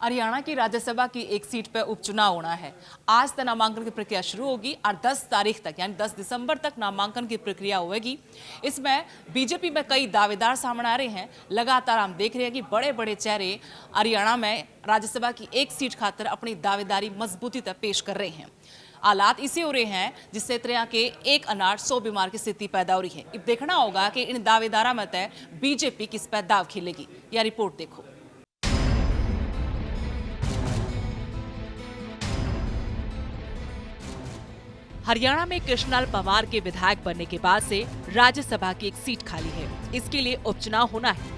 हरियाणा की राज्यसभा की एक सीट पर उपचुनाव होना है। आज से नामांकन की प्रक्रिया शुरू होगी और 10 तारीख तक यानी 10 दिसंबर तक नामांकन की प्रक्रिया होगी। इसमें बीजेपी में कई दावेदार सामने आ रहे हैं। लगातार हम देख रहे हैं कि बड़े बड़े चेहरे हरियाणा में राज्यसभा की एक सीट खातर अपनी दावेदारी मजबूती तक पेश कर रहे हैं। हालात इसे हो रहे हैं जिससे तरह के एक अनार 100 बीमार की स्थिति पैदा हो रही है। अब देखना होगा कि इन दावेदारों में तय बीजेपी किस पर दाव खेलेगी। यह रिपोर्ट देखो। हरियाणा में कृष्णलाल पंवार के विधायक बनने के बाद से राज्यसभा की एक सीट खाली है। इसके लिए उपचुनाव होना है।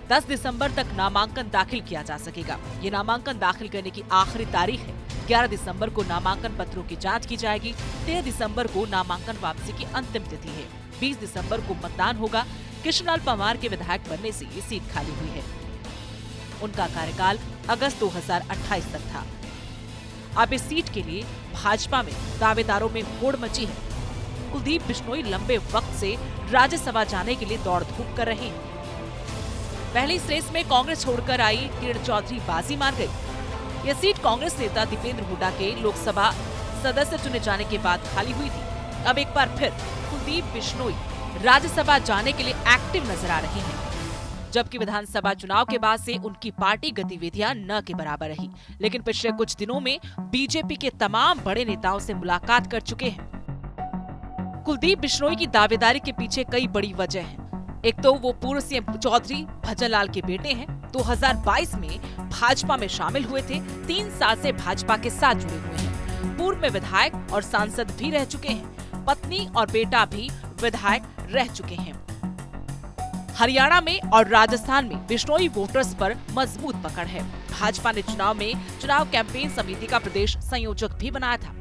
10 दिसंबर तक नामांकन दाखिल किया जा सकेगा। ये नामांकन दाखिल करने की आखिरी तारीख है। 11 दिसंबर को नामांकन पत्रों की जांच की जाएगी। 13 दिसंबर को नामांकन वापसी की अंतिम तिथि है। 20 दिसंबर को मतदान होगा। कृष्णलाल पंवार के विधायक बनने से ये सीट खाली हुई है। उनका कार्यकाल अगस्त 2028 तक था। अब इस सीट के लिए भाजपा में दावेदारों में होड़ मची है। कुलदीप बिश्नोई लंबे वक्त से राज्यसभा जाने के लिए दौड़ धूप कर रहे हैं। पहले इस रेस में कांग्रेस छोड़कर आई किरण चौधरी बाजी मार गई। यह सीट कांग्रेस नेता दीपेंद्र हुड्डा के लोकसभा सदस्य चुने जाने के बाद खाली हुई थी। अब एक बार फिर कुलदीप बिश्नोई राज्यसभा जाने के लिए एक्टिव नजर आ रहे हैं। जबकि विधानसभा चुनाव के बाद से उनकी पार्टी गतिविधियां न के बराबर रही। लेकिन पिछले कुछ दिनों में बीजेपी के तमाम बड़े नेताओं से मुलाकात कर चुके हैं। कुलदीप बिश्नोई की दावेदारी के पीछे कई बड़ी वजह हैं। एक तो वो पूर्व सीएम चौधरी भजन लाल के बेटे हैं। 2022 में भाजपा में शामिल हुए थे। 3 साल से भाजपा के साथ जुड़े हुए हैं। पूर्व में विधायक और सांसद भी रह चुके हैं। पत्नी और बेटा भी विधायक रह चुके हैं। हरियाणा में और राजस्थान में बिश्नोई वोटर्स पर मजबूत पकड़ है। भाजपा ने चुनाव कैंपेन समिति का प्रदेश संयोजक भी बनाया था।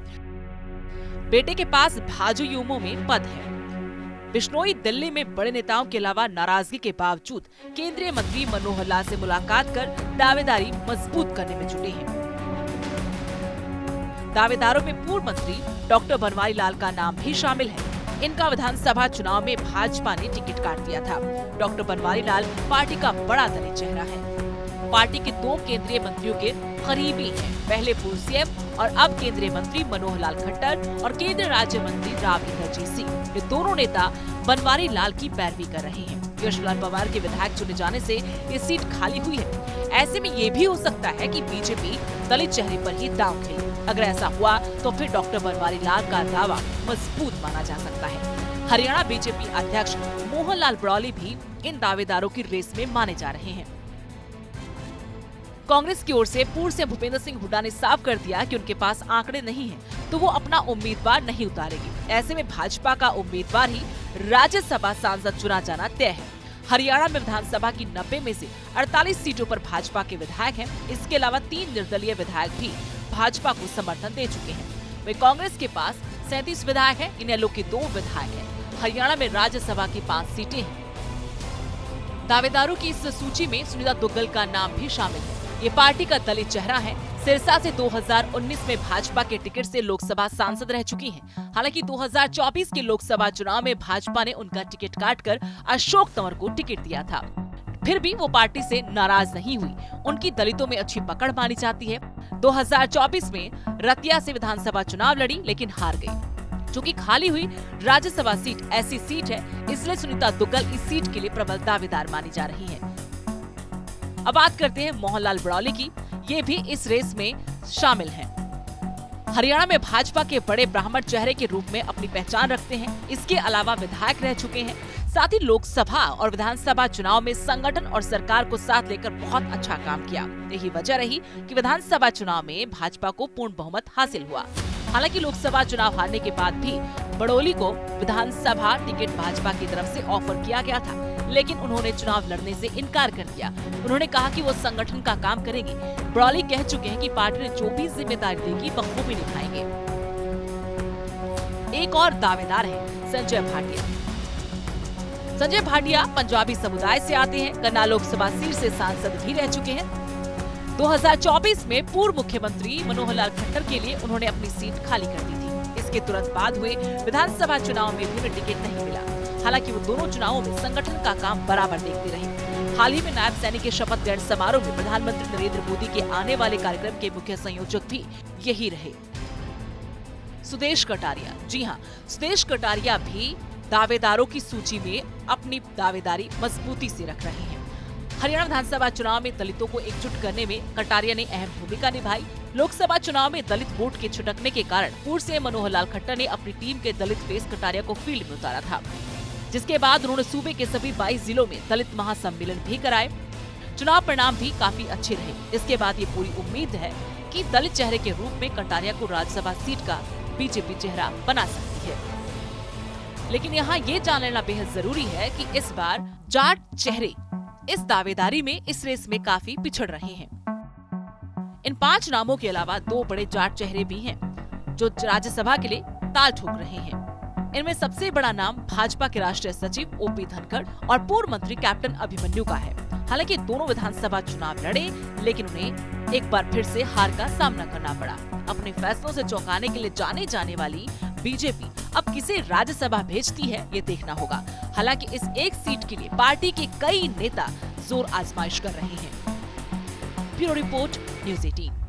बेटे के पास भाजयुमो में पद है। बिश्नोई दिल्ली में बड़े नेताओं के अलावा नाराजगी के बावजूद केंद्रीय मंत्री मनोहर लाल से मुलाकात कर दावेदारी मजबूत करने में जुटे हैं। दावेदारों में पूर्व मंत्री डॉक्टर बनवारी लाल का नाम भी शामिल है। इनका विधानसभा चुनाव में भाजपा ने टिकट काट दिया था। डॉक्टर बनवारी लाल पार्टी का बड़ा दलित चेहरा है। पार्टी के 2 केंद्रीय मंत्रियों के करीबी हैं। पहले पूर्व सीएम और अब केंद्रीय मंत्री मनोहर लाल खट्टर और केंद्रीय राज्य मंत्री राव इंद्रजीत सिंह, ये दोनों नेता बनवारी लाल की पैरवी कर रहे हैं। कृष्णलाल पंवार के विधायक चुने जाने से ये सीट खाली हुई है। ऐसे में ये भी हो सकता है कि बीजेपी दलित चेहरे पर ही दांव खेले। अगर ऐसा हुआ तो फिर डॉक्टर बनवारी लाल का दावा मजबूत माना जा सकता है। हरियाणा बीजेपी अध्यक्ष मोहन लाल ब्रौली भी इन दावेदारों की रेस में माने जा रहे हैं। कांग्रेस की ओर से पूर्व सीएम भूपेंद्र सिंह हुड्डा ने साफ कर दिया कि उनके पास आंकड़े नहीं हैं, तो वो अपना उम्मीदवार नहीं उतारेगी। ऐसे में भाजपा का उम्मीदवार ही राज्यसभा सांसद चुना जाना तय है। हरियाणा में विधानसभा की 90 में से 48 सीटों पर भाजपा के विधायक हैं। इसके अलावा 3 निर्दलीय विधायक भी भाजपा को समर्थन दे चुके हैं। वे कांग्रेस के पास 37 विधायक हैं। इनेलो के 2 विधायक हैं। हरियाणा में राज्यसभा की 5 सीटें हैं। दावेदारों की इस सूची में सुनीता दुग्गल का नाम भी शामिल है। ये पार्टी का दलित चेहरा है। सिरसा से 2019 में भाजपा के टिकट से लोकसभा सांसद रह चुकी हैं। हालांकि 2024 के लोकसभा चुनाव में भाजपा ने उनका टिकट काटकर अशोक तंवर को टिकट दिया था। फिर भी वो पार्टी से नाराज नहीं हुई। उनकी दलितों में अच्छी पकड़ मानी जाती है। 2024 में रतिया से विधानसभा चुनाव लड़ी लेकिन हार गई। चूंकि खाली हुई राज्यसभा सीट ऐसी सीट है, इसलिए सुनीता दुग्गल इस सीट के लिए प्रबल दावेदार मानी जा रही है। अब बात करते हैं मोहन लाल ब्रौली की। ये भी इस रेस में शामिल हैं। हरियाणा में भाजपा के बड़े ब्राह्मण चेहरे के रूप में अपनी पहचान रखते हैं। इसके अलावा विधायक रह चुके हैं। साथ ही लोकसभा और विधानसभा चुनाव में संगठन और सरकार को साथ लेकर बहुत अच्छा काम किया। यही वजह रही कि विधानसभा चुनाव में भाजपा को पूर्ण बहुमत हासिल हुआ। हालांकि लोकसभा चुनाव हारने के बाद भी ब्रौली को विधानसभा टिकट भाजपा की तरफ से ऑफर किया गया था, लेकिन उन्होंने चुनाव लड़ने से इनकार कर दिया। उन्होंने कहा कि वो संगठन का काम करेंगे। ब्रौली कह चुके हैं कि पार्टी ने जो भी जिम्मेदारी देगी बखूबी निभाएंगे। एक और दावेदार है संजय भाटिया। संजय भाटिया पंजाबी समुदाय से आते हैं। गन्ना लोकसभा सीट से सांसद भी रह चुके हैं। 2024 में पूर्व मुख्यमंत्री मनोहर लाल खट्टर के लिए उन्होंने अपनी सीट खाली कर दी थी। इसके तुरंत बाद हुए विधानसभा चुनाव में भी उन्हें टिकट नहीं मिला। हालांकि वो दोनों चुनावों में संगठन का काम बराबर देखते रहे। हाल ही में नायब सैनिक के शपथ ग्रहण समारोह में प्रधानमंत्री नरेंद्र मोदी के आने वाले कार्यक्रम के मुख्य संयोजक भी यही रहे। सुदेश कटारिया, जी हाँ, सुदेश कटारिया भी दावेदारों की सूची में अपनी दावेदारी मजबूती से रख रहे हैं। हरियाणा विधानसभा चुनाव में दलितों को एकजुट करने में कटारिया ने अहम भूमिका निभाई। लोकसभा चुनाव में दलित वोट के छिटकने के कारण पूर्व सीएम मनोहर लाल खट्टर ने अपनी टीम के दलित फेस कटारिया को फील्ड में उतारा था, जिसके बाद उन्होंने सूबे के सभी 22 जिलों में दलित महासम्मेलन भी कराए। चुनाव परिणाम भी काफी अच्छे रहे। इसके बाद ये पूरी उम्मीद है कि दलित चेहरे के रूप में कटारिया को राज्यसभा सीट का बीजेपी चेहरा बना सकती है। लेकिन यहाँ ये जान लेना बेहद जरूरी है कि इस बार जाट चेहरे इस दावेदारी में इस रेस में काफी पिछड़ रहे हैं। इन 5 नामों के अलावा 2 बड़े जाट चेहरे भी हैं जो राज्यसभा के लिए ताल ठोक रहे हैं। इनमें सबसे बड़ा नाम भाजपा के राष्ट्रीय सचिव ओपी धनखड़ और पूर्व मंत्री कैप्टन अभिमन्यु का है। हालांकि दोनों विधानसभा चुनाव लड़े, लेकिन उन्हें एक बार फिर से हार का सामना करना पड़ा। अपने फैसलों से चौंकाने के लिए जाने जाने वाली बीजेपी अब किसे राज्यसभा भेजती है, ये देखना होगा। हालांकि इस एक सीट के लिए पार्टी के कई नेता जोर आजमाइश कर रहे हैं। Bureau report, news 18।